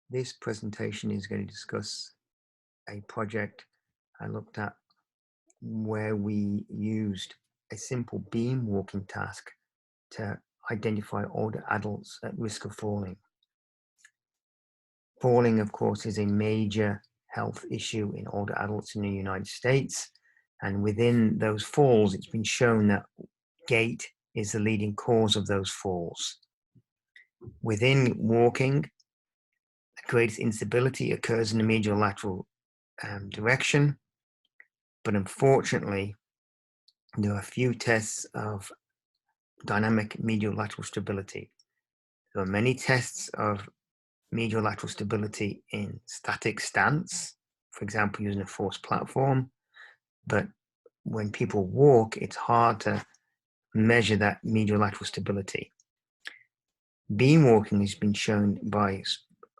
This presentation is going to discuss a project I looked at where we used a simple beam walking task to identify older adults at risk of falling. Falling, of course, is a major health issue in older adults in the United States. And within those falls, it's been shown that gait is the leading cause of those falls. Within walking, the greatest instability occurs in the medial lateral direction. But unfortunately, there are few tests of dynamic medial lateral stability. There are many tests of medial lateral stability in static stance, for example, using a forced platform. But when people walk, it's hard to measure that medial lateral stability. Beam walking has been shown by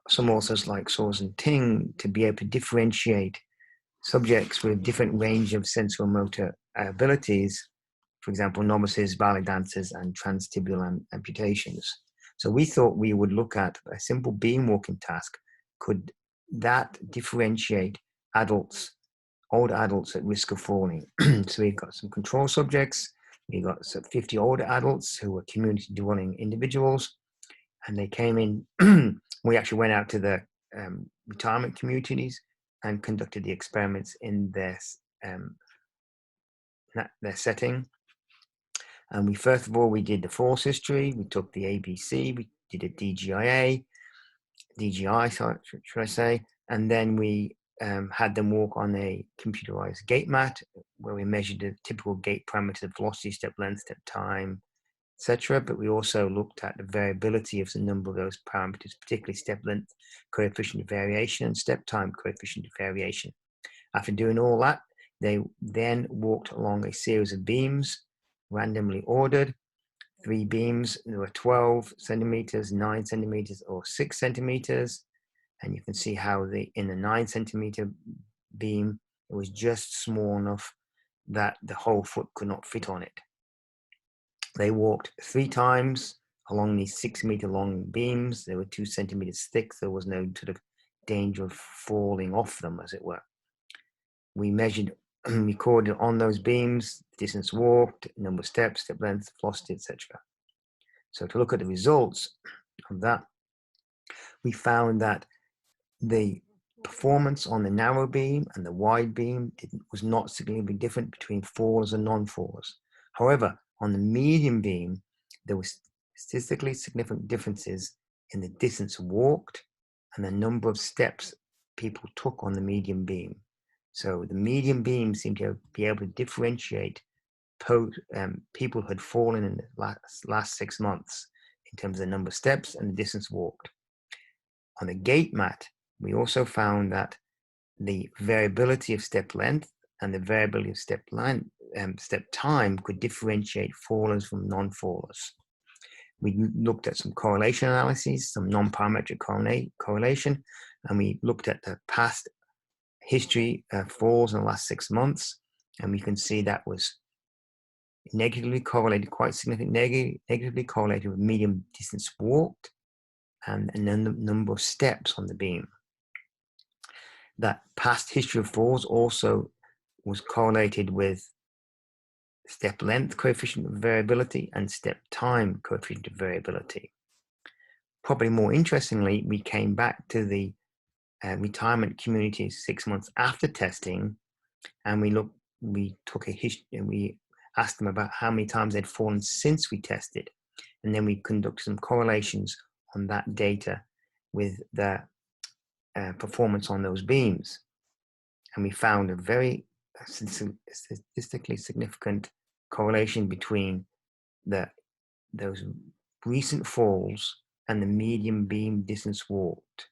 some authors like Soers and Ting to be able to differentiate subjects with different range of sensorimotor abilities, for example, novices, ballet dancers, and transtibial amputations. So we thought we would look at a simple beam walking task. Could that differentiate adults, older adults at risk of falling? So we've got some control subjects. We've got 50 older adults who were community dwelling individuals, and they came in. We actually went out to the retirement communities and conducted the experiments in their setting. And we first of all, we did the falls history. We took the ABC. We did a DGI, should I say? And then we had them walk on a computerized gait mat, where we measured the typical gait parameters: velocity, step length, step time, etc. But we also looked at the variability of the number of those parameters, particularly step length coefficient of variation and step time coefficient of variation. After doing all that, they then walked along a series of beams, randomly ordered. 3 beams, there were 12 centimeters, 9 centimeters, or 6 centimeters. And you can see how in the 9 centimeter beam, it was just small enough that the whole foot could not fit on it. They walked 3 times along these 6-meter long beams. They were 2 centimeters thick. So there was no sort of danger of falling off them, as it were. We measured and recorded on those beams distance walked, number of steps, step length, velocity, etc. So to look at the results of that, we found that the performance on the narrow beam and the wide beam was not significantly different between fallers and non-fallers. However, on the medium beam, there were statistically significant differences in the distance walked and the number of steps people took on the medium beam. So the medium beam seemed to be able to differentiate people who had fallen in the last 6 months in terms of the number of steps and the distance walked. On the gait mat, we also found that the variability of step length and the variability of step time could differentiate fallers from non-fallers. We looked at some correlation analyses, some non-parametric correlation, and we looked at the past history of falls in the last 6 months, and we can see that was negatively correlated, quite significantly negatively correlated with medium distance walked and the number of steps on the beam. That past history of falls also was correlated with step length coefficient of variability and step time coefficient of variability. Probably more interestingly, we came back to the retirement community 6 months after testing, and we took a history and we asked them about how many times they'd fallen since we tested, and then we conducted some correlations on that data with the performance on those beams, and we found a very statistically significant correlation between those recent falls and the medium beam distance walked,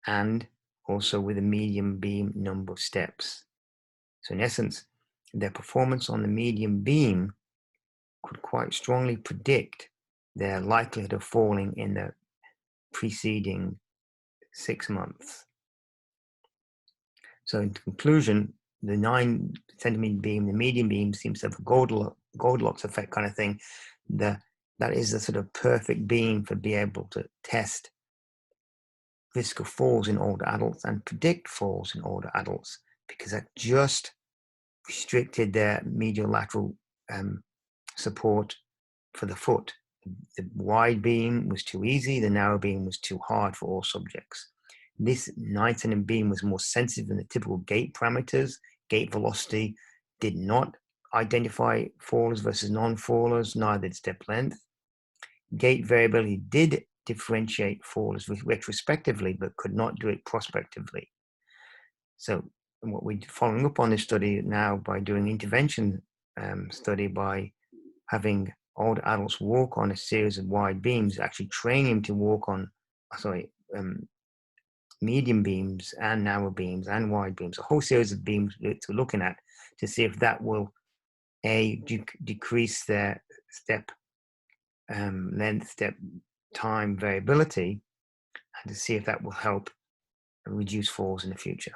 and also with the medium beam number of steps. So in essence, their performance on the medium beam could quite strongly predict their likelihood of falling in the preceding 6 months. So in conclusion, the 9 centimeter beam, the medium beam, seems to have a Goldilocks effect kind of thing. That is a sort of perfect beam for being able to test risk of falls in older adults and predict falls in older adults, because that just restricted their medial lateral support for the foot. The wide beam was too easy, the narrow beam was too hard for all subjects. This 9 beam was more sensitive than the typical gait parameters. Gait velocity did not identify fallers versus non-fallers, neither did step length. Gait variability did differentiate fallers retrospectively, but could not do it prospectively. So what we're following up on this study now by doing intervention study by having older adults walk on a series of wide beams, actually train him to walk on, medium beams and narrow beams and wide beams, a whole series of beams we're looking at to see if that will decrease their step length, step time variability, and to see if that will help reduce falls in the future.